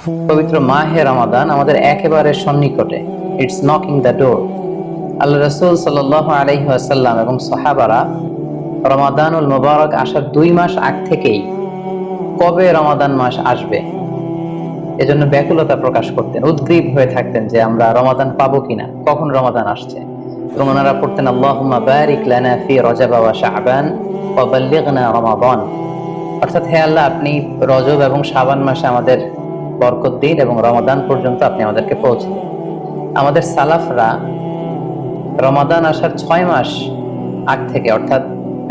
পবিত্র মাহে রমাদান আমাদের একেবারে সন্নিকটে। It's knocking the door. আল্লাহ রাসূল সাল্লাল্লাহু আলাইহি ওয়াসাল্লাম এবং সাহাবারা রমাদানুল মুবারক আসার 2 মাস আগ থেকেই কবে রমাদান মাস আসবে এজন্য ব্যাকুলতা প্রকাশ করতেন, উদ্গ্রীব হয়ে থাকতেন যে আমরা রমাদান পাবো কিনা, কখন রমাদান আসছে। এবং ওনারা পড়তেন আল্লাহুম্মা বারিক লানা ফি রজব ওয়া শাবান ওয়া বাল্লিগনা রমাদান। অর্থাৎ হে আল্লাহ, আপনি রজব এবং শাবান মাসে আমাদের বরকত দিন এবং রমাদান পর্যন্ত আপনি আমাদেরকে পৌঁছে দিন। আমাদের সালাফরা রমাদান আসার 6 মাস আগ থেকে, অর্থাৎ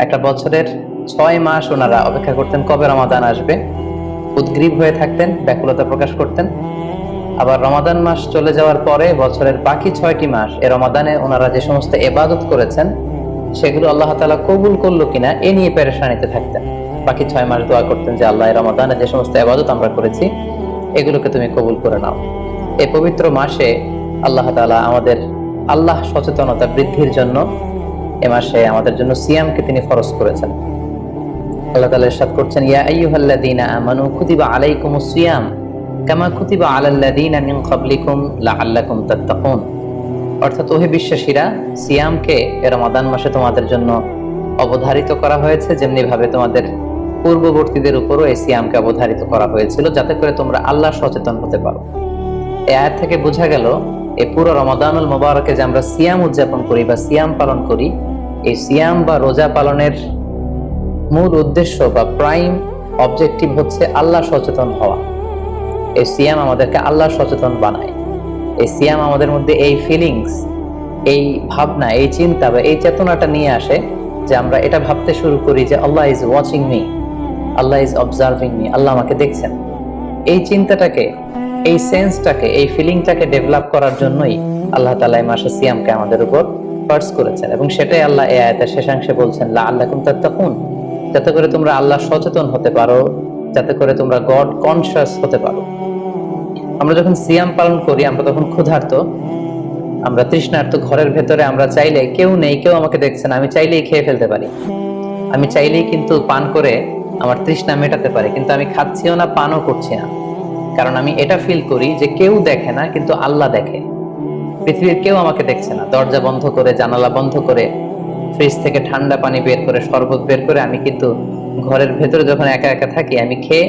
একটা বছরের 6 মাস ওনারা অপেক্ষা করতেন কবে রমাদান আসবে, উদ্গ্রীব হয়ে থাকতেন, ব্যাকুলতা প্রকাশ করতেন। আবার রমাদান মাস চলে যাওয়ার পরে বছরের বাকি 6টি মাস এ রমাদানে ওনারা যে সমস্ত ইবাদত করেছেন সেগুলো আল্লাহ তাআলা কবুল করলো কিনা এ নিয়ে পেরেশানিতে থাকতেন। বাকি 6 মাস দোয়া করতেন যে আল্লাহ, এই রমাদানে যে সমস্ত ইবাদত আমরা করেছি এগুলোকে তুমি কবুল করে নাও। এই পবিত্র মাসে আল্লাহ তাআলা আমাদের আল্লাহ সচেতনতা বৃদ্ধির জন্য এ মাসে আমাদের জন্য সিয়ামকে তিনি ফরজ করেছেন। আল্লাহ তাআলা ইরশাদ করছেন, ইয়া আইয়ুহাল্লাযীনা আমানু কুতিবা আলাইকুমুস সিয়াম কামা কুতিবা আলাল্লাযীনা মিন ক্বাবলিকুম লাআল্লাকুম তাত্তাকুন। অর্থাৎ ওহে বিশ্বাসীরা, সিয়ামকে এ রমাদান মাসে তোমাদের জন্য অবধারিত করা হয়েছে যেমনি ভাবে তোমাদের পূর্ববর্তীদের উপরও এই সিয়ামকে অবধারিত করা হয়েছিল, যাতে করে তোমরা আল্লাহ সচেতন হতে পারো। এই আয়াত থেকে বোঝা গেল এই পুরো রমাদানুল মুবারকে যে আমরা সিয়াম উদযাপন করি বা সিয়াম পালন করি, এই সিয়াম বা রোজা পালনের মূল উদ্দেশ্য বা প্রাইম অবজেক্টিভ হচ্ছে আল্লাহ সচেতন হওয়া। এই সিয়াম আমাদেরকে আল্লাহ সচেতন বানায়। এই সিয়াম আমাদের মধ্যে এই ফিলিংস, এই ভাবনা, এই চিন্তা বা এই চেতনাটা নিয়ে আসে যে আমরা এটা ভাবতে শুরু করি যে আল্লাহ ইজ ওয়াচিং মি, আল্লাহ ইজ অবজার্ভিং মি, আল্লাহ আমাকে দেখছেন। এই চিন্তাটাকে, এই সেন্সটাকে, এই ফিলিংটাকে ডেভেলপ করার জন্যই আল্লাহ তাআলা এই মাসে সিয়ামকে আমাদের উপর ফরজ করেছেন। এবং সেটাই আল্লাহ এই আয়াতের শেষাংশে বলছেন, লাআল্লাকুম তাত্তাকুন, যাতে করে তোমরা আল্লাহ সচেতন হতে পারো, যাতে করে তোমরা গড কনসিয়াস হতে পারো। আমরা যখন সিয়াম পালন করি আমরা তখন ক্ষুধার্ত, আমরা তৃষ্ণার্ত, ঘরের ভেতরে আমরা চাইলে কেউ নেই, কেউ আমাকে দেখছে না, আমি চাইলেই খেয়ে ফেলতে পারি, আমি চাইলেই কিন্তু পান করে আমার তৃষ্ণা মেটাতে পারি, কিন্তু আমি খাচ্ছিও না, পানও করছি না, কারণ আমি এটা ফিল করি যে কেউ দেখে না কিন্তু আল্লাহ দেখে। পৃথিবীর কেউ আমাকে দেখছে না, দরজা বন্ধ করে, জানালা বন্ধ করে, ফ্রিজ থেকে ঠান্ডা পানি বের করে, শরবত বের করে আমি কিন্তু ঘরের ভেতরে যখন একা একা থাকি আমি খেয়ে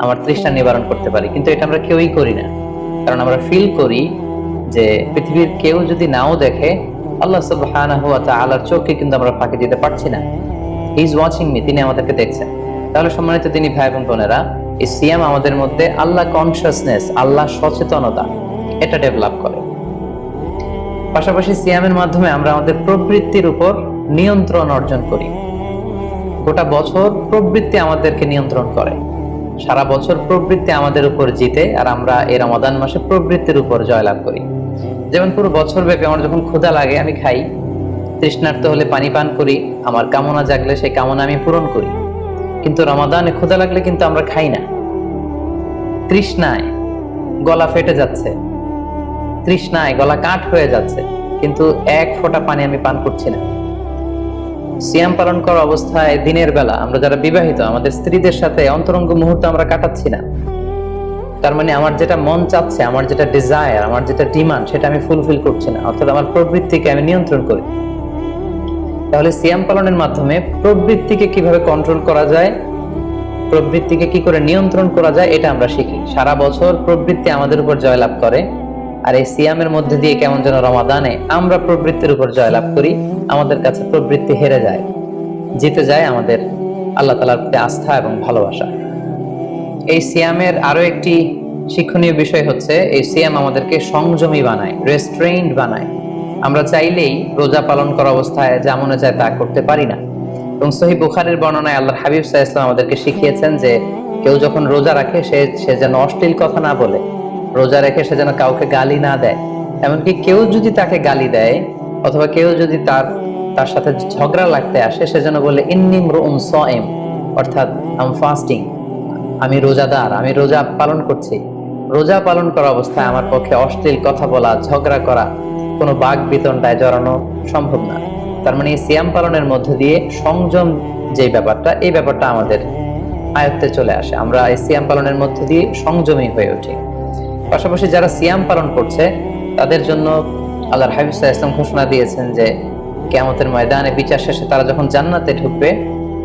আমার তৃষ্ণা নিবারণ করতে পারি। কিন্তু এটা আমরা কেউই করি না, কারণ আমরা ফিল করি যে পৃথিবীর কেউ যদি নাও দেখে, আল্লাহ সুবহানাহু ওয়া তাআলার চোখকে কিন্তু আমরা ফাঁকি দিতে পারছি না। হি ইজ ওয়াচিং মি, তিনি আমাদেরকে দেখছেন। তাহলে সম্মানিত দিনী ভাই এবং বোনেরা, এই সিয়াম আমাদের মধ্যে আল্লাহ কনসিয়াসনেস, আল্লাহ সচেতনতা এটা ডেভেলপ করে। পাশাপাশি সিয়ামের মাধ্যমে আমরা আমাদের প্রবৃত্তির উপর নিয়ন্ত্রণ অর্জন করি। গোটা বছর প্রবৃত্তি আমাদেরকে নিয়ন্ত্রণ করে, সারা বছর প্রবৃত্তি আমাদের উপর জিতে, আর আমরা এই রমাদান মাসে প্রবৃত্তির উপর জয়লাভ করি। যেমন পুরো বছর ব্যাপী আমার যখন ক্ষুধা লাগে আমি খাই, তৃষ্ণার্ত হলে পানি পান করি, আমার কামনা জাগলে সেই কামনা আমি পূরণ করি। কিন্তু রমাদানে ক্ষুধা লাগলে কিন্তু আমরা খাই না। তৃষ্ণায় গলা ফেটে যাচ্ছে, তৃষ্ণায় গলা কাঠ হয়ে যাচ্ছে, কিন্তু এক ফোঁটা পানি আমি পান করছি না। সিয়াম পালন করা অবস্থায় দিনের বেলা আমরা যারা বিবাহিত, আমাদের স্ত্রীদের সাথে অন্তরঙ্গ মুহূর্ত আমরা কাটাচ্ছি না। তার মানে আমার যেটা মন চাচ্ছে, আমার যেটা ডিজায়ার, আমার যেটা ডিমান্ড, সেটা আমি ফুলফিল করছি না, অর্থাৎ আমার প্রবৃত্তিকে আমি নিয়ন্ত্রণ করি। তাহলে সিয়াম পালনের মাধ্যমে প্রবৃত্তিকে কিভাবে কন্ট্রোল করা যায়, প্রবৃত্তিকে কি করে নিয়ন্ত্রণ করা যায়, এটা আমরা শিখি। সারা বছর প্রবৃত্তি আমাদের উপর জয়লাভ করে, আর এই সিয়ামের মধ্যে দিয়ে কেমন যেন রমাদানে আমরা প্রবৃত্তির উপর জয়লাভ করি, আমাদের কাছে প্রবৃত্তি হেরে যায়, জিতে যায় আমাদের আল্লাহ তাআলার প্রতি আস্থা এবং ভালোবাসা। এই সিয়ামের আরো একটি শিক্ষণীয় বিষয় হচ্ছে, এই সিয়াম আমাদেরকে সংযমী বানায়, রেস্ট্রেইনড বানায়। আমরা চাইলেই রোজা পালন করা অবস্থায় যা মনে চায় তা করতে পারি না। এবং সহিহ বুখারীর বর্ণনায় আল্লাহর হাবিব সাল্লাল্লাহু আলাইহি ওয়াসাল্লাম আমাদেরকে শিখিয়েছেন যে কেউ যখন রোজা রাখে সে যেন অশ্লীল কথা না বলে, রোজা রেখে সে যেন কাউকে গালি না দেয়। এমনকি কেউ যদি তাকে গালি দেয় অথবা কেউ যদি তার সাথে ঝগড়া লাগতে আসে, সে যেন বলে ইন্নী ইমরুউন সাইম, অর্থাৎ আই এম ফাস্টিং, আমি রোজাদার, আমি রোজা পালন করছি। রোজা পালন করা অবস্থায় আমার পক্ষে অশ্লীল কথা বলা, ঝগড়া করা, কোনো বাক বিতণ্ডায় জড়ানো সম্ভব না। তার মানে এই সিয়াম পালনের মধ্যে দিয়ে সংযম যে ব্যাপারটা, এই ব্যাপারটা আমাদের আয়ত্তে চলে আসে। আমরা এই সিয়াম পালনের মধ্যে দিয়ে সংযমী হয়ে উঠি। পাশাপাশি যারা সিয়াম পালন করছে তাদের জন্য আল্লাহর হাবিব সাল্লাল্লাহু আলাইহি ওয়াসাল্লাম ঘোষণা দিয়েছেন যে কিয়ামতের ময়দানে বিচার শেষে তারা যখন জান্নাতে ঢুকবে,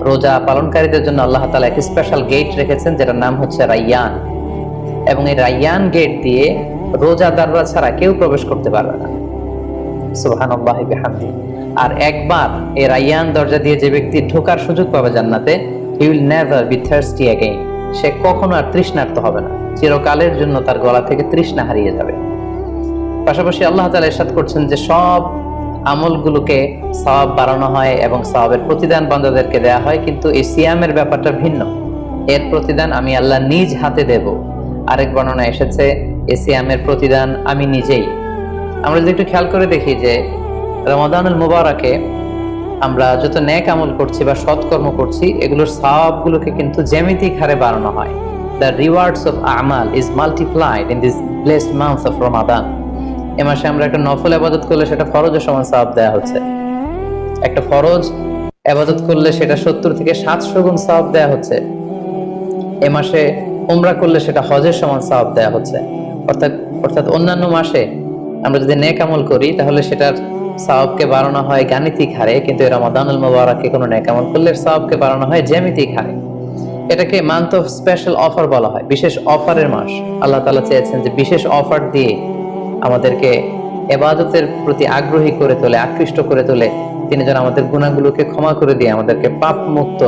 রোজা পালনকারীদের জন্য আল্লাহ তাআলা এক স্পেশাল গেট রেখেছেন যেটার নাম হচ্ছে রাইয়ান, এবং এই রাইয়ান গেট দিয়ে রোজাদাররা ছাড়া কেউ প্রবেশ করতে পারবে না। সুবহানাল্লাহি বিহামদি। আর একবার এই রাইয়ান দরজা দিয়ে যে ব্যক্তি ঢোকার সুযোগ পাবে জান্নাতে, he will never be thirsty again, সে কখনো আর তৃষ্ণার্ত হবে না, চিরকালের জন্য তার গলা থেকে তৃষ্ণা হারিয়ে যাবে। পাশাপাশি আল্লাহ তাআলা ইরশাদ করছেন যে সব আমলগুলোকে সওয়াব বাড়ানো হয় এবং সওয়াবের প্রতিদান বান্দাদেরকে দেয়া হয়, কিন্তু এই সিয়ামের ব্যাপারটা ভিন্ন। এর প্রতিদান আমি আল্লাহ নিজ হাতে দেব। আরেক বর্ণনা এসেছে এই সিয়ামের প্রতিদান আমি নিজেই। আমরা যদি একটু খেয়াল করে দেখি যে রমাদানুল মুবারাকে আমরা যত নেক আমল করছি বা সৎকর্ম করছি, এগুলোর সওয়াবগুলোকে কিন্তু জ্যামিতিক হারে বাড়ানো হয়। The rewards of a'mal is multiplied in this blessed month of Ramadan. এ মাসে আমরা একটা নফল ইবাদত করলে সেটা ফরজের সমান সওয়াব দেয়া হচ্ছে। একটা ফরজ ইবাদত করলে সেটা 70 থেকে 700 গুণ সওয়াব দেয়া হচ্ছে। এ মাসে উমরা করলে সেটা হজের সমান সওয়াব দেয়া হচ্ছে। অর্থাৎ অন্যান্য মাসে আমরা যদি নেক আমল করি তাহলে সেটার সওয়াবকে বাড়ানো হয় গাণিতিক হারে, কিন্তু এই রমাদানুল মুবারাকে কোনো নেক আমল করলে সওয়াবকে বাড়ানো হয় জ্যামিতিক হারে। এটাকে মান্থ অফ স্পেশাল অফার বলা হয়, বিশেষ অফারের মাস। আল্লাহ তাআলা চেয়েছেন যে বিশেষ অফার দিয়ে আমাদেরকে ইবাদতের প্রতি আগ্রহী করে তোলে, আকৃষ্ট করে তোলে। তিনি যেন আমাদের গুনাহগুলোকে ক্ষমা করে দিয়ে আমাদেরকে পাপ মুক্ত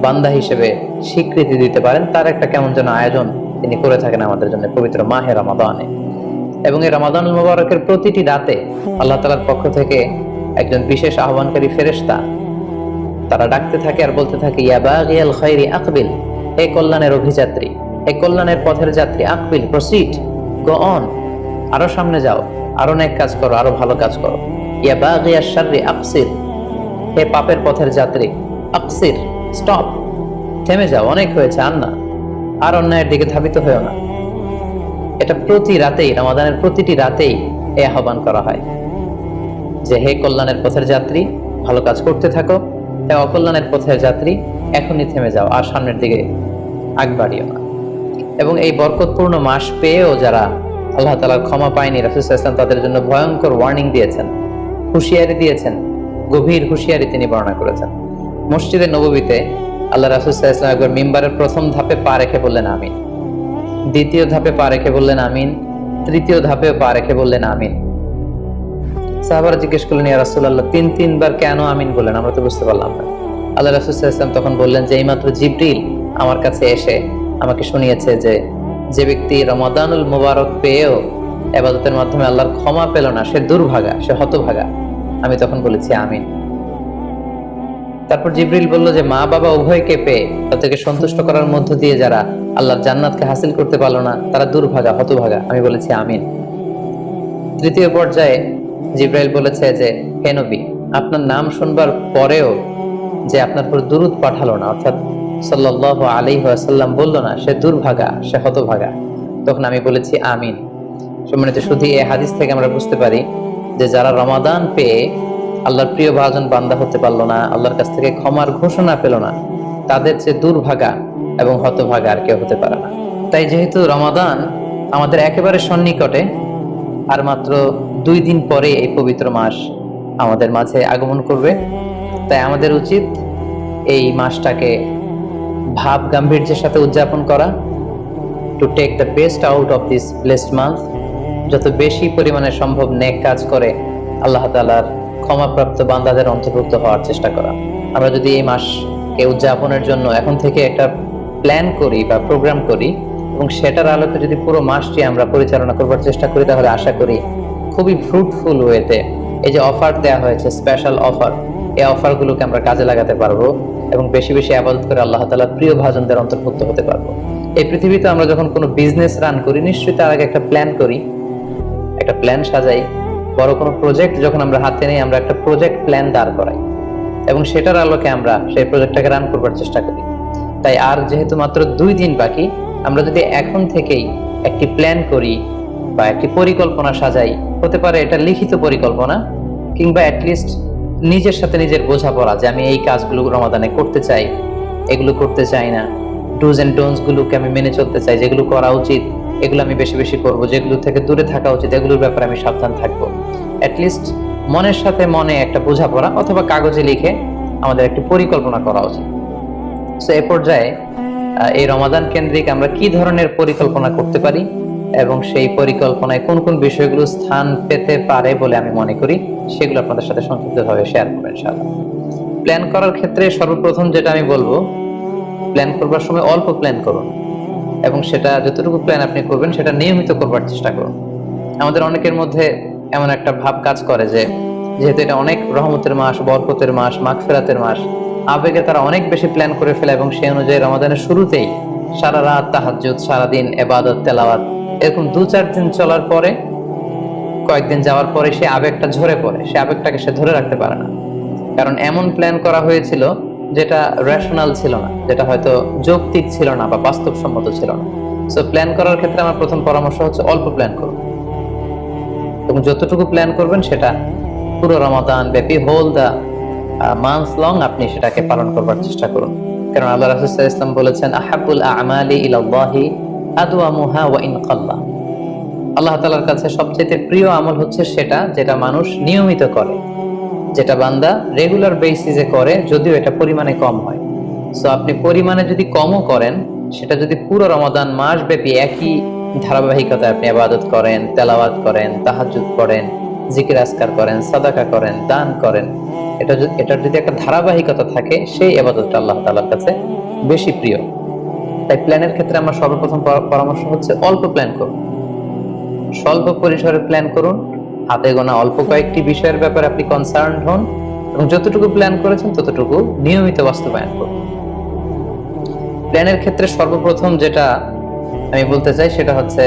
বান্দা হিসেবে স্বীকৃতি দিতে পারেন, তার একটা কেমন যেন আয়োজন তিনি করে থাকেন আমাদের জন্য পবিত্র মাহে রমাদানে। এবং এই রমাদানুল মুবারকের প্রতিটি রাতে আল্লাহ তাআলার পক্ষ থেকে একজন বিশেষ আহ্বানকারী ফেরেশতা তারা ডাকতে থাকে আর বলতে থাকে, ইয়া বাগিয়াল খায়রি আকবিল, হে কল্যাণের অভিযাত্রী, হে কল্যাণের পথের যাত্রী, আকবিল, প্রসিড, গো অন, আরো সামনে যাও, আরো নেক কাজ করো, আরো ভালো কাজ করো। ইয়া বাগিয়াশ শাররি আকসির, হে পাপের পথের যাত্রী, আকসির, স্টপ, থেমে যাও, অনেক হয়েছে, আর না, আর অন্যায়ের দিকে ধাবিত হয়েও না। এটা প্রতি রাতেই, রমাদানের প্রতিটি রাতেই এই আহ্বান করা হয় যে হে কল্যাণের পথের যাত্রী, ভালো কাজ করতে থাকো, হে অকল্যাণের পথের যাত্রী, এখনই থেমে যাও, আর সামনের দিকে আগ বাড়িও না। এবং এই বরকতপূর্ণ মাস পেয়েও যারা আল্লাহ তাআলার ক্ষমা পায়নি, রাসূল সাল্লাল্লাহু আলাইহি ওয়াসাল্লাম তাদের জন্য ভয়ঙ্কর ওয়ার্নিং দিয়েছেন, হুঁশিয়ারি দিয়েছেন, গভীর হুঁশিয়ারি তিনি বর্ণনা করেছেন। মসজিদে নববীতে আল্লাহ রাসূল সাল্লাল্লাহু আলাইহি ওয়াসাল্লাম একবার মিম্বারের প্রথম ধাপে পা রেখে বললেন আমিন, দ্বিতীয় ধাপে পা রেখে বললেন আমিন, তৃতীয় ধাপে পা রেখে বললেন আমিন। সাহাবারা জিজ্ঞেস করলেন, ইয়া রাসূলুল্লাহ, তিনবার কেন আমিন বললেন? আমরা তো বুঝতে পারলাম না। আল্লাহ রাসূল সাল্লাল্লাহু আলাইহি ওয়াসাল্লাম তখন বললেন যে এইমাত্র জিবরিল আমার কাছে এসে আমাকে শুনিয়েছে যে ব্যক্তি রমাদানুল মুবারক পেয়েও ইবাদতের মাধ্যমে আল্লাহর ক্ষমা পেল না, সে দুর্ভাগা, সে হতভাগা। আমি তখন বলেছি আমিন। তারপর জিবরিল বলল যে মা বাবা উভয়কে পেয়ে তাদেরকে সন্তুষ্ট করার মধ্য দিয়ে যারা আল্লাহর জান্নাতকে হাসিল করতে পারলো না তারা দুর্ভাগা, হতভাগা। আমি বলেছি আমিন। তৃতীয় পর্যায়ে জিবরাইল বলেছে যে হে নবী, আপনার নাম শুনবার পরেও যে আপনার উপর দুরূদ পাঠালো না, অর্থাৎ সাল্লাল্লাহু আলাইহি ওয়াসাল্লাম বলল না, সে দুর্ভাগা, সে হতভাগা। তখন আমি বলেছি আমিন। সম্মানিত শুধু এই হাদিস থেকে আমরা বুঝতে পারি যে যারা রমাদান পেয়ে আল্লাহর প্রিয় ভাজন বান্দা হতে পারলো না, আল্লাহর কাছ থেকে ক্ষমার ঘোষণা পেল না, তাদের চেয়ে দুর্ভাগা এবং হতভাগা আর কেউ হতে পারে না। তাই যেহেতু রমাদান আমাদের একেবারে সন্নিকটে, আর মাত্র 2 দিন পরে এই পবিত্র মাস আমাদের মাঝে আগমন করবে, তাই আমাদের উচিত এই মাসটাকে ভাব গাম্ভীর্যের সাথে উদযাপন করা, to take the best out of this blessed month, যত বেশি পরিমাণে সম্ভব নেক কাজ করে আল্লাহ তাআলার ক্ষমাপ্রাপ্ত বান্দাদের অন্তর্ভুক্ত হওয়ার চেষ্টা করা। আমরা যদি এই মাসকে উদযাপনের জন্য এখন থেকে একটা প্ল্যান করি বা প্রোগ্রাম করি এবং সেটার আলোকে যদি পুরো মাসটি আমরা পরিচালনা করবার চেষ্টা করি, তাহলে আশা করি খুবই ফ্রুটফুল ওয়েতে এই যে অফার দেওয়া হয়েছে, স্পেশাল অফার, এই অফারগুলোকে আমরা কাজে লাগাতে পারবো এবং বেশি বেশি ইবাদত করে আল্লাহ তাআলার প্রিয় ভাজনদের অন্তর্ভুক্ত হতে পারবো। এই পৃথিবীতে আমরা যখন কোনো বিজনেস রান করি, নিশ্চয়ই তার আগে একটা প্ল্যান করি, একটা প্ল্যান সাজাই। বড় কোনো প্রজেক্ট যখন আমরা হাতে নেই, আমরা একটা প্রজেক্ট প্ল্যান দাঁড় করাই এবং সেটার আলোকে আমরা সেই প্রজেক্টটাকে রান করবার চেষ্টা করি। তাই আর যেহেতু মাত্র 2 দিন বাকি, আমরা যদি এখন থেকেই একটি প্ল্যান করি বা একটি পরিকল্পনা সাজাই, হতে পারে এটা লিখিত পরিকল্পনা কিংবা অ্যাটলিস্ট নিজের সাথে নিজের বোঝাপড়া যে আমি এই কাজগুলো রমাদানে করতে চাই, এগুলো করতে চাই না, ডুজ এন্ড ডোন্টস গুলোকে আমি মেনে চলতে চাই, যেগুলো করা উচিত এগুলো আমি বেশি বেশি করব, যেগুলো থেকে দূরে থাকা উচিত এগুলোর ব্যাপারে আমি সাবধান থাকবো। অ্যাটলিস্ট মনের সাথে মনে একটা বোঝাপড়া অথবা কাগজে লিখে আমাদের একটি পরিকল্পনা করা উচিত। সো এ পর্যায়ে এই রমাদান কেন্দ্রিক আমরা কি ধরনের পরিকল্পনা করতে পারি এবং সেই পরিকল্পনায় কোন কোন বিষয়গুলো স্থান পেতে পারে বলে আমি মনে করি, সেগুলো আপনাদের সাথে সংক্ষিপ্তভাবে শেয়ার করবো ইনশাআল্লাহ। প্ল্যান করার ক্ষেত্রে সর্বপ্রথম যেটা আমি বলবো, প্ল্যান করবার সময় অল্প প্ল্যান করুন এবং সেটা যতটুকু প্ল্যান আপনি করবেন সেটা নিয়মিত করবার চেষ্টা করুন। আমাদের অনেকের মধ্যে এমন একটা ভাব কাজ করে যে যেহেতু এটা অনেক রহমতের মাস, বরকতের মাস, মাগফিরাতের মাস, আবেগে তারা অনেক বেশি প্ল্যান করে ফেলে এবং সেই অনুযায়ী রমাদানের শুরুতেই সারা রাত তাহাজ্জুদ, সারাদিন ইবাদত, তেলাওয়াত, এরকম 2-4 দিন চলার পরে, কয়েকদিন যাওয়ার পরে সে আবেগটা ঝরে পড়ে, সে আবেগটাকে সে ধরে রাখতে পারে না। কারণ এমন প্ল্যান করা হয়েছিল যেটা রেশনাল ছিল না, যেটা হয়তো যৌক্তিক ছিল না বা বাস্তবসম্মত ছিল না। সো প্ল্যান করার ক্ষেত্রে আমার প্রথম পরামর্শ হচ্ছে অল্প প্ল্যান করুন এবং যতটুকু প্ল্যান করবেন সেটা পুরো রমাদান ব্যাপী, হোল দা মান্থ লং আপনি সেটাকে পালন করবার চেষ্টা করুন। কারণ আল্লাহ রাসূল সাল্লাল্লাহু আলাইহি ওয়াসাল্লাম বলেছেন, আহাব্বুল আমালি ইলাল্লাহি আদওয়ামুহা ওয়া ইন কাল্লা। আল্লাহ তাআলার কাছে সবচেয়ে প্রিয় আমল হচ্ছে সেটা যেটা মানুষ নিয়মিত করে, যেটা বান্দা রেগুলার বেসিসে করে, যদিও এটা পরিমাণে কম হয়। সো আপনি পরিমাণে যদি কমও করেন, সেটা যদি পুরো রমাদান মাস ব্যাপী একই ধারাবাহিকতায় আপনি ইবাদত করেন, তেলাওয়াত করেন, তাহাজ্জুদ করেন, জিকির আজকার করেন, সাদাকা করেন, দান করেন, এটার যদি একটা ধারাবাহিকতা থাকে, সেই ইবাদতটা আল্লাহ তাআলার কাছে বেশি প্রিয়। তাই প্ল্যানের ক্ষেত্রে আমার সর্বপ্রথম পরামর্শ হচ্ছে অল্প প্ল্যান করুন, স্বল্প পরিসরে প্ল্যান করুন, হাতে গোনা অল্প কয়েকটি বিষয়ের ব্যাপারে আপনি কনসার্ন হন এবং যতটুকু প্ল্যান করেছেন ততটুকু নিয়মিত বাস্তবায়ন করুন। প্ল্যানের ক্ষেত্রে সর্বপ্রথম যেটা আমি বলতে চাই সেটা হচ্ছে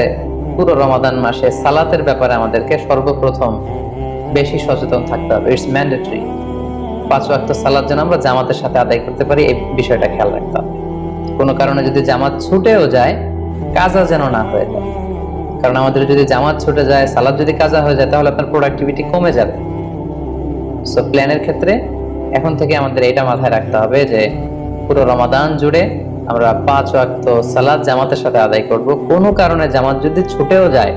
পুরো রমাদান মাসে সালাতের ব্যাপারে আমাদেরকে সর্বপ্রথম বেশি সচেতন থাকতে হবে। It's mandatory. 5 ওয়াক্ত সালাত যেন আমরা জামাতের সাথে আদায় করতে পারি, এই বিষয়টা খেয়াল রাখতে হবে। কোনো কারণে যদি জামাত ছুটেও যায়, কাজা যেন না হয়ে যায়। কারণ আমাদের যদি জামাত ছুটে যায়, সালাত যদি কাজা হয়ে যায়, তাহলে আপনার প্রোডাক্টিভিটি কমে যাবে। সো প্ল্যানের ক্ষেত্রে এখন থেকে আমাদের এটা মাথায় রাখতে হবে যে পুরো রমাদান জুড়ে আমরা 5 ওয়াক্ত সালাত জামাতের সাথে আদায় করব। কোনো কারণে জামাত যদি ছুটেও যায়,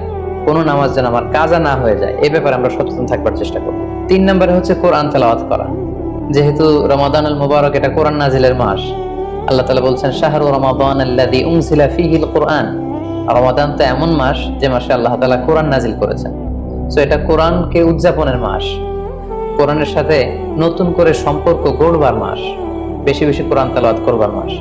কোনো নামাজ যেন আমার কাজা না হয়ে যায়, এই ব্যাপারে আমরা সচেতন থাকবার চেষ্টা করব। 3 নম্বরে হচ্ছে কোরআন তেলাওয়াত করা। যেহেতু রমাদানুল মুবারক এটা কোরআন নাজিলের মাস, আল্লাহ তাআলা বলছেন শাহরু রমাদান আল্লাযী উনজিলা ফীহিল কুরআন। রমাদান তো এমন মাস যে মাসে আল্লাহ তাআলা কোরআন নাজিল করেছেন। সো এটা কোরআনকে উদযাপনের মাস, কোরআনের সাথে নতুন করে সম্পর্ক গড়বার মাস, বেশি বেশি কোরআন তেলাওয়াত করবার মাস।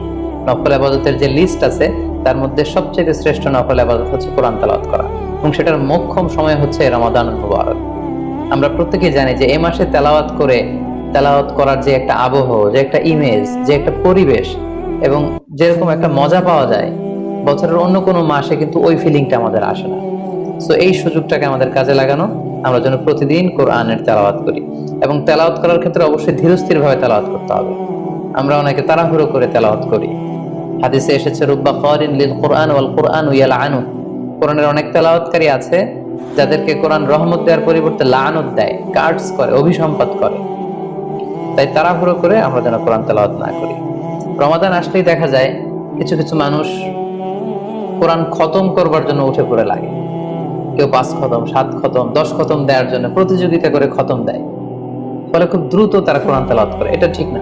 নফল ইবাদতের যে লিস্ট আছে তার মধ্যে সবচেয়ে শ্রেষ্ঠ নফল ইবাদত হচ্ছে কোরআন তেলাওয়াত করা এবং সেটার মোক্ষম সময় হচ্ছে রমাদানুল মুবারক। আমরা প্রত্যেকেই জানি যে এই মাসে তেলাওয়াত করার যে একটা আবহ, যে একটা ইমেজ, যে একটা পরিবেশ এবং যেরকম একটা মজা পাওয়া যায়, বছরের অন্য কোনো মাসে কিন্তু ওই ফিলিংটা আমাদের আসে না। সো এই সুযোগটাকে আমাদের কাজে লাগানো, আমরা যেন প্রতিদিন কোরআনের তেলাওয়াত করি এবং তেলাওয়াত করার ক্ষেত্রে অবশ্যই ধীরস্থির ভাবে তেলাওয়াত করতে হবে। আমরা অনেকে তাড়াহুড়ো করে তেলাওয়াত করি। হাদিসে এসেছে রুব্বা কারিন লিল কুরআন ওয়াল কুরআনু ইয়ালআনু। কোরআনের অনেক তেলাওয়াতকারী আছে যাদেরকে কোরআন রহমত দেওয়ার পরিবর্তে লানত দেয়, কার্ডস করে, অভিসম্পাত করে। তাই তাড়াহুড়ো করে আমরা যেন কোরআন তেলাওয়াত না করি। রমাদান আসলেই দেখা যায় কিছু কিছু মানুষ কোরআন খতম করবার জন্য উঠে পড়ে লাগে। কেউ 5 খতম, 7 খতম, 10 খতম দেওয়ার জন্য প্রতিযোগিতা করে খতম দেয়, ফলে খুব দ্রুত তারা কোরআন তেলাওয়াত করে। এটা ঠিক না।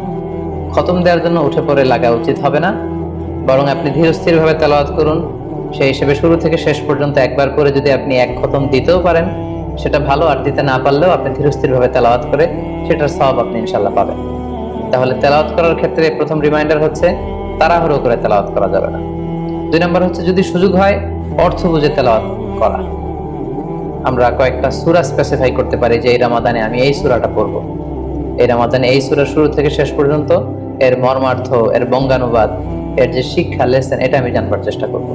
খতম দেওয়ার জন্য উঠে পড়ে লাগা উচিত হবে না, বরং আপনি ধীরস্থির ভাবে তেলাওয়াত করুন। সেই হিসেবে শুরু থেকে শেষ পর্যন্ত একবার করে যদি আপনি 1 খতম দিতেও পারেন সেটা ভালো, আর দিতে না পারলেও আপনি ধীরস্থির ভাবে তেলাওয়াত করে সেটার সওয়াব আপনি ইনশাআল্লাহ পাবেন। তাহলে তেলাওয়াত করার ক্ষেত্রে প্রথম রিমাইন্ডার হচ্ছে তাড়াহুড়ো করে তেলাওয়াত করা যাবে না। 2 নম্বর হচ্ছে যদি সুযোগ হয় অর্থ বুঝে তেলাওয়াত করা। আমরা কয়েকটা সূরা স্পেসিফাই করতে পারি যে এই রমাদানে আমি এই সূরাটা পড়ব, এই রমাদানে এই সূরা শুরু থেকে শেষ পর্যন্ত এর মর্মার্থ, এর বঙ্গানুবাদ, এর যে শিক্ষা লেসন, এটা আমি জানবার চেষ্টা করব।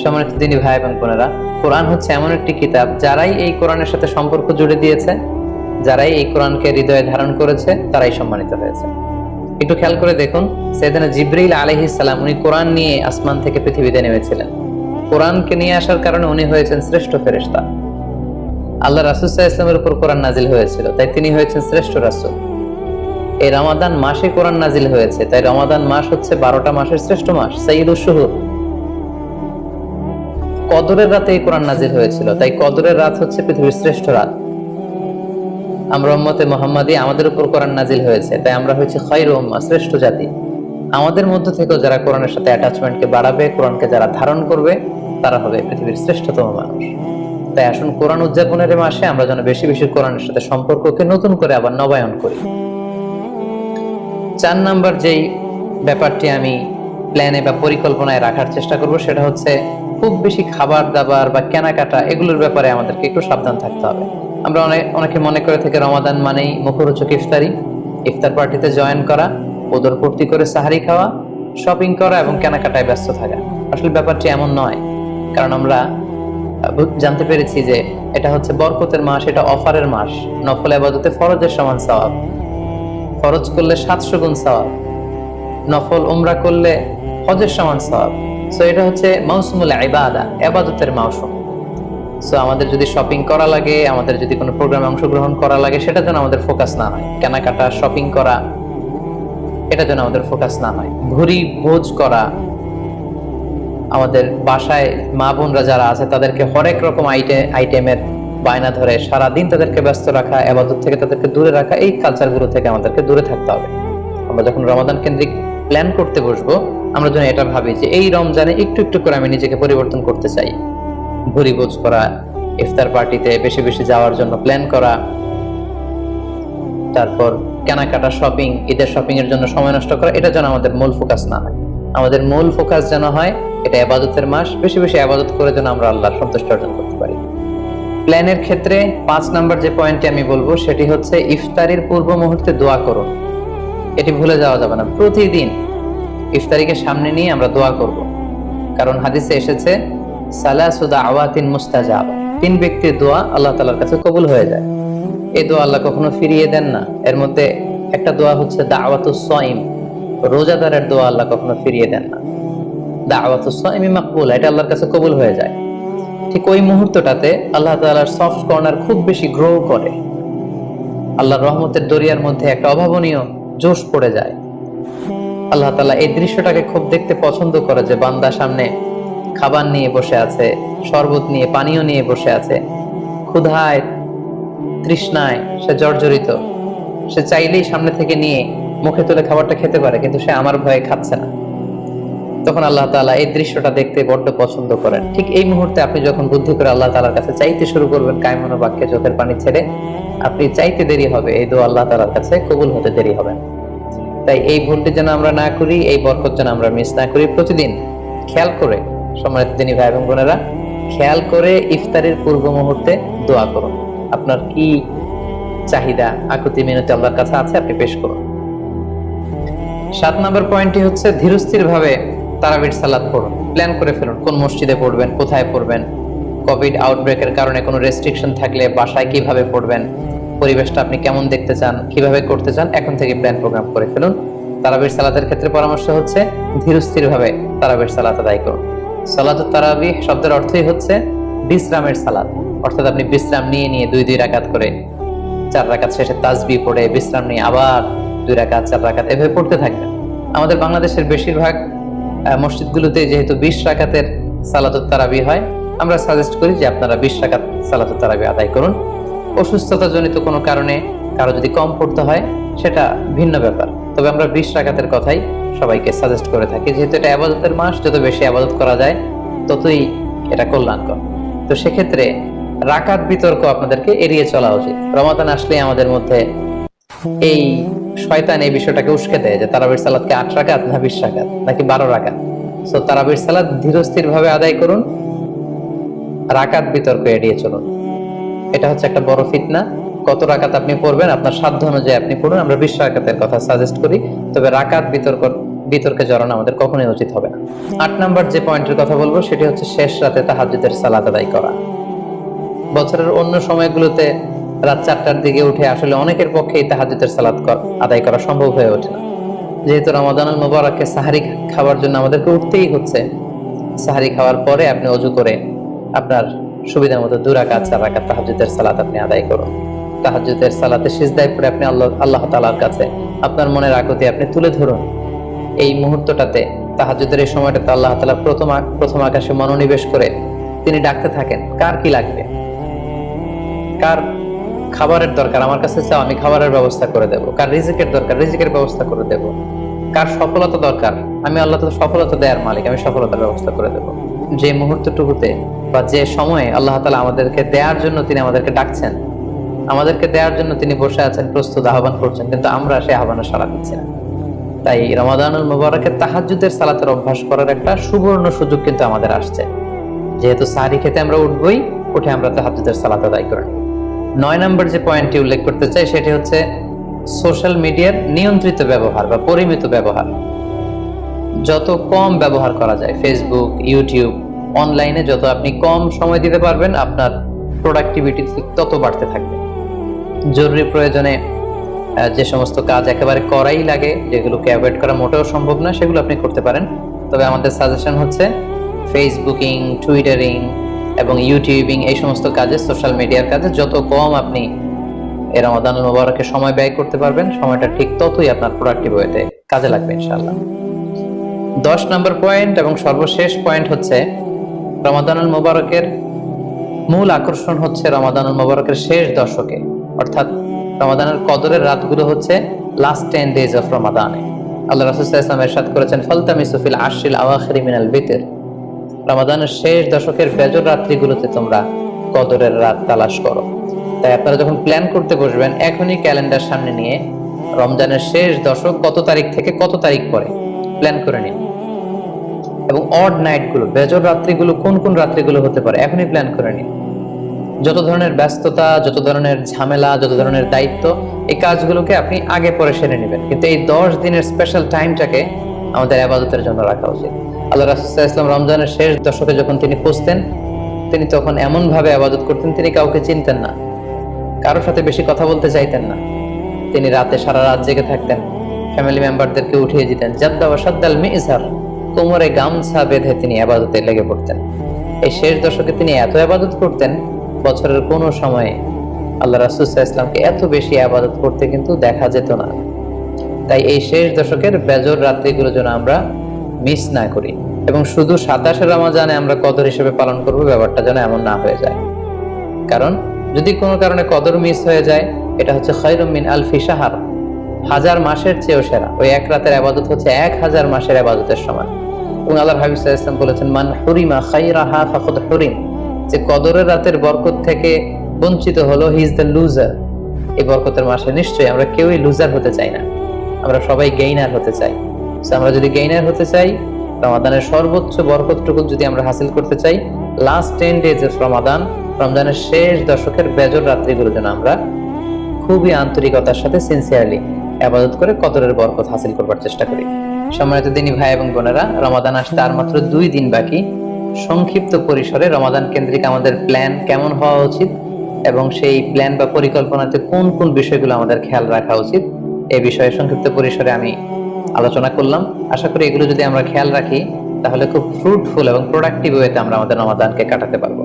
সম্মানিত দিনী ভাই এবং বোনেরা, কোরআন হচ্ছে এমন একটি কিতাব, যারাই এই কোরআনের সাথে সম্পর্ক জুড়ে দিয়েছে, যারাই এই কোরআনকে হৃদয়ে ধারণ করেছে, তারাই সম্মানিত হয়েছে। একটু খেয়াল করে দেখুন, সাইয়েদনা জিবরাইল আলাইহিস সালাম উনি কোরআন নিয়ে আসমান থেকে পৃথিবীতে নেমেছিলেন। কোরআনকে নিয়ে আসার কারণে উনি হয়েছেন শ্রেষ্ঠ ফেরেশতা। আল্লাহ রাসূল সাল্লাল্লাহু আলাইহি ওয়াসাল্লামের উপর কোরআন নাজিল হয়েছিল, তাই তিনি হয়েছেন শ্রেষ্ঠ রাসূল। এই রমাদান মাসে কোরআন নাজিল হয়েছে, তাই রমাদান মাস হচ্ছে 12টা মাসের শ্রেষ্ঠ মাস, সাইয়্যিদুশ শুহুর। কদরের রাতে এই কোরআন নাজিল হয়েছিল, তাই কদরের রাত হচ্ছে পৃথিবীর শ্রেষ্ঠ রাত। আমরা উম্মতে মুহাম্মাদি, আমাদের উপর কোরআন নাজিল হয়েছে, তাই আমরা হয়েছি খায়রু উম্মাহ, শ্রেষ্ঠ জাতি। আমাদের মধ্য থেকেও যারা কোরআনের সাথে অ্যাটাচমেন্টকে বাড়াবে, কোরআনকে যারা ধারণ করবে, তারা হবে পৃথিবীর শ্রেষ্ঠতম মানুষ। তাই আসুন কোরআন উদযাপনের মাসে আমরা যেন বেশি বেশি কোরআনের সাথে সম্পর্ককে নতুন করে আবার নবায়ন করি। 4 নাম্বার যেই ব্যাপারটি আমি প্ল্যানে বা পরিকল্পনায় রাখার চেষ্টা করব, সেটা হচ্ছে খুব বেশি খাবার দাবার বা কেনাকাটা এগুলোর ব্যাপারে আমাদেরকে একটু সাবধান থাকতে হবে। আমরা অনেকে মনে করে থেকে রমাদান মানেই মুখরোচক ইফতারি, ইফতার পার্টিতে জয়েন করা, ওদর পূর্তি করে সাহারি খাওয়া, শপিং করা এবং কেনাকাটায় ব্যস্ত থাকা। আসলে ব্যাপারটি এমন নয়, কারণ আমরা জানতে পেরেছি যে এটা হচ্ছে বরকতের মাস, এটা অফারের মাস। নফল ইবাদতে ফরজের সমান সওয়াব, ফরজ করলে 700 গুণ সওয়াব, নফল উমরা করলে হজের সমান সওয়াব। সো এটা হচ্ছে মৌসুমুল ইবাদা, ইবাদতের মৌসুম। সো আমাদের যদি শপিং করা লাগে, আমাদের যদি কোনো প্রোগ্রামে অংশগ্রহণ করা লাগে, সেটা যেন আমাদের ফোকাস না হয়। কেনাকাটা, শপিং করা, এটা যেন আমাদের ফোকাস না হয়। ভুরি ভোজ করা, আমাদের বাসায় মা বোনরা যারা আছে তাদেরকে হরেক রকম আইটেমের বায়না ধরে সারাদিন তাদেরকে ব্যস্ত রাখা, ইবাদত থেকে তাদেরকে দূরে রাখা, এই কালচারগুলো থেকে আমাদেরকে দূরে থাকতে হবে। আমরা যখন রমাদান কেন্দ্রিক প্ল্যান করতে বসবো, আমরা যেন এটা ভাবি যে এই রমজানে একটু একটু করে আমি নিজেকে পরিবর্তন করতে চাই। ভুরি ভোজ করা, ইফতার পার্টিতে বেশি বেশি যাওয়ার জন্য প্ল্যান করা, তারপর কেনাকাটা, শপিং, ঈদের শপিং এর জন্য সময় নষ্ট করা, এটা যেন আমাদের মূল ফোকাস না হয়। আমাদের মূল ফোকাস যেন হয় এটা ইবাদতের মাস, বেশি বেশি ইবাদত করে যেন আমরা আল্লাহর সন্তুষ্টি অর্জন করতে পারি। প্ল্যানের ক্ষেত্রে 5 নাম্বার যে পয়েন্টটি আমি বলবো সেটি হচ্ছে ইফতারির পূর্ব মুহূর্তে দোয়া করুন। এটি ভুলে যাওয়া যাবে না। প্রতিদিন ইফতারিকে সামনে নিয়ে আমরা দোয়া করব, কারণ হাদিসে এসেছে সালাসু দাওয়াতিন মুস্তাজাবা, 3 ব্যক্তির দোয়া আল্লাহ তাআলার কাছে কবুল হয়ে যায়। এই দোয়া আল্লাহ কখনো ফিরিয়ে দেন না। এর মধ্যে একটা দোয়া হচ্ছে দাওয়াতুস সাইম, রোজাদারের দোয়া আল্লাহ কখনো ফিরিয়ে দেন না। দাওয়াতুস সাইমি মাকবুল, এটা আল্লাহর কাছে কবুল হয়ে যায়। ঠিক ওই মুহূর্তটাতে আল্লাহ তাআলার সফট কর্নার খুব বেশি গ্রো করে, আল্লাহর রহমতের দরিয়ার মধ্যে একটা অভাবনীয় জোশ পড়ে যায়। আল্লাহ তাআলা এই দৃশ্যটাকে খুব দেখতে পছন্দ করে যে বান্দা সামনে খাবার নিয়ে বসে আছে, শরবত নিয়ে, পানীয় নিয়ে বসে আছে, ক্ষুধায় তৃষ্ণায় সে জর্জরিত, সে চাইলেই সামনে থেকে নিয়ে মুখে তুলে খাবারটা খেতে পারে, কিন্তু সে আমার ভয়ে খাচ্ছে না। তখন আল্লাহ তাআলা এই দৃশ্যটা দেখতে বড্ড পছন্দ করেন। ঠিক এই মুহূর্তে আপনি যখন বুদ্ধি করে আল্লাহ তাআলার কাছে চাইতে শুরু করবেন, কায়মনো বাক্যে চোখের পানি ছেড়ে, আপনি চাইতে দেরি হবে, এই দোয়া আল্লাহ তাআলার কাছে কবুল হতে দেরি হবে। তাই এই ভুলটি যেন আমরা না করি, এই বরকত যেন আমরা মিস না করি। প্রতিদিন খেয়াল করে, সম্মানিত দিনী ভাই এবং বোনেরা, খেয়াল করে ইফতারের পূর্ব মুহূর্তে দোয়া করুন। আপনার কি চাহিদা, আকুতি মিনতি আল্লাহর কাছে আছে, আপনি পেশ করুন। 7 নম্বর পয়েন্টটি হচ্ছে ধীরস্থির ভাবে তারাবির সালাত পড়ুন। প্ল্যান করে ফেলুন কোন মসজিদে পড়বেন, কোথায় পড়বেন, কোভিড আউটব্রেকের কারণে কোনো রেস্ট্রিকশন থাকলে বাসায় কিভাবে পড়বেন, পরিবেশটা আপনি কেমন দেখতে চান, কিভাবে করতে চান, এখন থেকে প্ল্যান প্রোগ্রাম করে ফেলুন। তারাবির সালাতের ক্ষেত্রে পরামর্শ হচ্ছে ধীরস্থির ভাবে তারাবির সালাত আদায় করুন। সালাতুত তারাবিহ শব্দের অর্থই হচ্ছে বিশ্রামের সালাত, অর্থাৎ আপনি বিশ্রাম নিয়ে নিয়ে 2 রাকাত করে 4 রাকাত শেষে তাসবিহ পড়ে বিশ্রাম নিয়ে আবার 2 রাকাত 4 রাকাত এভাবে পড়তে থাকবেন। আমাদের বাংলাদেশের বেশিরভাগ মসজিদগুলোতে যেহেতু 20 রাকাতের সালাতুত তারাবিহ হয়, আমরা সাজেস্ট করি যে আপনারা 20 রাকাত সালাতুত তারাবিহ আদায় করুন। অসুস্থতা জনিত কোনো কারণে কারো যদি কম পড়তে হয় সেটা ভিন্ন ব্যাপার, তবে আমরা 20 রাকাতের কথাই সবাইকে সাজেস্ট করে থাকি, যেহেতু এটা ইবাদতের মাস, যত বেশি ইবাদত করা যায় ততই এটা কল্যাণকর। তো সেক্ষেত্রে রাকাত বিতর্ক আপনাদেরকে এড়িয়ে চলা উচিত। রমাদান আসলে আমাদের মধ্যে এই শয়তান এই বিষয়টাকে উস্কে দেয় যে তারাবির সালাতকে 8 রাকাত না 20 রাকাত নাকি 12 রাকাত। সো তারাবির সালাত ধীরস্থির ভাবে আদায় করুন, রাকাত বিতর্ক এড়িয়ে চলুন। এটা হচ্ছে একটা বড় ফিতনা। কত রাকাত আপনি পড়বেন আপনার সাধ্য অনুযায়ী আপনি পড়ুন। আমরা 20 রাকাতের কথা সাজেস্ট করি, তবে রাকাত বিতর্কে জড়ানো আমাদের কখনোই উচিত হবে না। 8 নাম্বার যে পয়েন্টের কথা বলবো সেটি হচ্ছে শেষ রাতে তাহাজ্জুদের সালাত আদায় করা। বছরের অন্য সময়গুলোতে রাত 4টার দিকে উঠে আসলে অনেকের পক্ষেই তাহাজ্জুদের সালাত আদায় করা সম্ভব হয়ে ওঠে না। যেহেতু রমাদানুল মুবারকে সাহারি খাওয়ার জন্য আমাদেরকে উঠতেই হচ্ছে, সাহারি খাওয়ার পরে আপনি ওযু করে আপনার সুবিধা মতো 2 রাকাত 4 রাকাত তাহাজ্জুদের সালাত আপনি আদায় করুন। তাহাজ্জুদের সালাতে সিজদায় পড়ে আপনি আল্লাহ তাআলার কাছে আপনার মনের আকুতি আপনি তুলে ধরুন। এই মুহূর্তটাতে, তাহাজ্জুদের এই সময়টাতে আল্লাহ তাআলা প্রথম আকাশে মনোনিবেশ করে তিনি ডাকতে থাকেন, কার কি লাগবে, কার খাবারের দরকার, আমার কাছে চাও, আমি খাবারের ব্যবস্থা করে দেব। কার রিজিকের দরকার, রিজিকের ব্যবস্থা করে দেব। কার সফলতা দরকার, আমি আল্লাহ তাআলা সফলতা দেওয়ার মালিক, আমি সফলতার ব্যবস্থা করে দেব। যে মুহূর্তটুকুতে বা যে সময়ে আল্লাহ তাআলা আমাদেরকে দেওয়ার জন্য তিনি আমাদেরকে ডাকছেন, আমাদেরকে দেওয়ার জন্য তিনি বসে আছেন, প্রস্তুত, আহ্বান করছেন, কিন্তু আমরা সেই আহ্বানে সাড়া দিচ্ছি না। তাই রমাদানুল মুবারকে তাহাজ্জুদের সালাতের অভ্যাস করার একটা সুবর্ণ সুযোগ কিন্তু আমাদের আসছে। যেহেতু সাহরি খেতে আমরা উঠবই, উঠে আমরা তাহাজ্জুদের সালাত আদায় করে নেব। 9 নম্বর যে পয়েন্টটি উল্লেখ করতে চাই সেটি হচ্ছে সোশ্যাল মিডিয়ার নিয়ন্ত্রিত ব্যবহার বা পরিমিত ব্যবহার। যত কম ব্যবহার করা যায়, ফেসবুক, ইউটিউব, অনলাইনে যত আপনি কম সময় দিতে পারবেন, আপনার প্রোডাক্টিভিটি তত বাড়তে থাকবে। জরুরি প্রয়োজনে যে সমস্ত কাজ একেবারে করাই লাগে, যেগুলোকে অ্যাভয়েড করা মোটেও সম্ভব না, সেগুলো আপনি করতে পারেন। তবে আমাদের সাজেশন হচ্ছে ফেসবুকিং, টুইটারিং এবং ইউটিউবিং, এই সমস্ত কাজে, সোশ্যাল মিডিয়ার কাজে যত কম আপনি এই রমাদানুল মুবারকে সময় ব্যয় করতে পারবেন, সময়টা ঠিক ততই আপনার প্রোডাক্টিভ ওয়েতে কাজে লাগবে ইনশাআল্লাহ। 10 নম্বর পয়েন্ট এবং সর্বশেষ পয়েন্ট হচ্ছে রমাদানুল মুবারকের মূল আকর্ষণ হচ্ছে রমাদানুল মুবারকের শেষ দশকে, অর্থাৎ রমাদানের কদরের রাতগুলো হচ্ছে লাস্ট 10 days অফ রমাদানে। আল্লাহ রাসূল সাল্লাল্লাহু আলাইহি ওয়াসাল্লাম ইরশাদ করেছেন, ফালতামিসু ফিল আশরিল আওয়াখিরি মিনাল বিতর, রমাদানের শেষ দশকের বেজর রাত্রিগুলোতে তোমরা কদরের রাত তালাশ করো। তাই আপনারা যখন প্ল্যান করতে বসবেন, এখনই ক্যালেন্ডার সামনে নিয়ে রমজানের শেষ দশক কত তারিখ থেকে কত তারিখ পরে প্ল্যান করে নিন, এবং অড নাইটগুলো, বেজর রাত্রিগুলো কোন কোন রাত্রিগুলো হতে পারে এখনই প্ল্যান করে নিন। যত ধরনের ব্যস্ততা, যত ধরনের ঝামেলা, যত ধরনের দায়িত্ব, এই কাজগুলোকে আপনি আগে পরে সেরে নেবেন, কিন্তু এই 10 দিনের স্পেশাল টাইমটাকে আমাদের ইবাদতের জন্য রাখা উচিত। আল্লাহ রাসূল সাল্লাল্লাহু আলাইহি ওয়াসাল্লাম রমজানের শেষ দশকে যখন তিনি পৌঁছতেন, তিনি তখন এমন ভাবে ইবাদত করতেন, তিনি কাউকে চিনতেন না, কারোর সাথে বেশি কথা বলতে চাইতেন না। তিনি রাতে সারা রাত জেগে থাকতেন, ফ্যামিলি মেম্বারদেরকে উঠিয়ে দিতেন, জাদ্দা ওয়া শাদ্দাল মিজহার, কোমরে গামছা বেঁধে তিনি ইবাদতে লেগে পড়তেন। এই শেষ দশকে তিনি এত ইবাদত করতেন, বছরের কোনো সময়ে আল্লাহ রাসূল সাল্লাল্লাহু আলাইহি ওয়াসাল্লামকে এত বেশি ইবাদত করতে কিন্তু দেখা যেত না। তাই এই শেষ দশকের বেজর রাত্রিগুলো যেন আমরা মিস না করি, এবং শুধু 27 রমজানে আমরা কদর হিসেবে পালন করব, ব্যাপারটা যেন এমন না হয়ে যায়। কারণ যদি কোনো কারণে কদর মিস হয়ে যায়, এটা হচ্ছে খায়রুম মিন আলফি শাহর, 1000 মাসের চেয়েও সেরা। ওই এক রাতের ইবাদত হচ্ছে 1000 মাসের ইবাদতের সমান। এবং আল্লাহর হাবিব সাল্লাল্লাহু আলাইহি ওয়াসাল্লাম বলেছেন, মান হুরিমা খায়রাহা ফাকাদ হুরিম, যে কদরের রাতের বরকত থেকে বঞ্চিত হলো, হি ইজ দ্য লুজার। এই বরকতের মাসে নিশ্চয়ই আমরা কেউই লুজার হতে চাই না, আমরা সবাই গেইনার হতে চাই। আমরা যদি গেইনার হতে চাই, রমাদানের সর্বোচ্চ বরকতটুকু যদি আমরা হাসিল করতে চাই, লাস্ট 10 days অফ রমাদান, রমজানের শেষ দশকের বেজর রাত্রিগুলো যেন আমরা খুবই আন্তরিকতার সাথে সিনসিয়ারলি ইবাদত করে কদরের বরকত হাসিল করবার চেষ্টা করি। সম্মানিত দিনী ভাই এবং বোনেরা, রমাদান আসতে আর মাত্র 2 দিন বাকি। সংক্ষিপ্ত পরিসরে রমাদান কেন্দ্রিক আমাদের প্ল্যান কেমন হওয়া উচিত এবং সেই প্ল্যান বা পরিকল্পনাতে কোন কোন বিষয়গুলো আমাদের খেয়াল রাখা উচিত, এই বিষয়ে সংক্ষিপ্ত পরিসরে আমি আলোচনা করলাম। আশা করি এগুলো যদি আমরা খেয়াল রাখি, তাহলে খুব ফ্রুটফুল এবং প্রোডাক্টিভ ওয়েতে আমরা আমাদের রমাদানকে কাটাতে পারবো।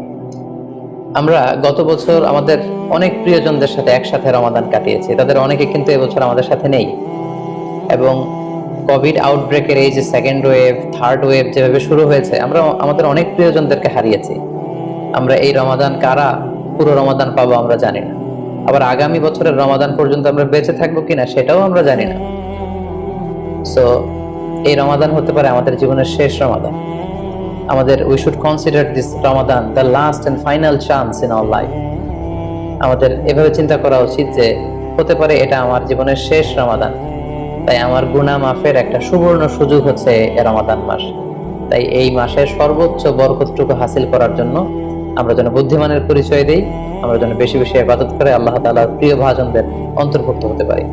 আমরা গত বছর আমাদের অনেক প্রিয়জনদের সাথে একসাথে রমাদান কাটিয়েছি, তাদের অনেকে কিন্তু এবছর আমাদের সাথে নেই, এবং কোভিড আউটব্রেকের এই যে সেকেন্ড ওয়েভ, থার্ড ওয়েভ যেভাবে শুরু হয়েছে, আমরা আমাদের অনেক প্রিয়জনদেরকে হারিয়েছি। আমরা এই রমাদান কারা পুরো রমাদান পাবো আমরা জানি না, আবার আগামী বছরের রমাদান পর্যন্ত আমরা বেঁচে থাকবো কিনা সেটাও আমরা জানি না। সো এই রমাদান হতে পারে আমাদের জীবনের শেষ রমাদান। আমাদের we should consider this Ramadan the last and final chance in our life. আমাদের এভাবে চিন্তা করা উচিত যে হতে পারে এটা আমার জীবনের শেষ রমাদান, তাই আমার গুনাহ মাফের একটা সুবর্ণ সুযোগ হচ্ছে এই রমাদান মাস। তাই এই মাসের সর্বোচ্চ বরকতটুকু হাসিল করার জন্য আমরা যেন বুদ্ধিমানের পরিচয় দেই, আমরা যেন বেশি বেশি ইবাদত করে আল্লাহ তাআলার প্রিয় ভাজনদের অন্তর্ভুক্ত হতে পারি।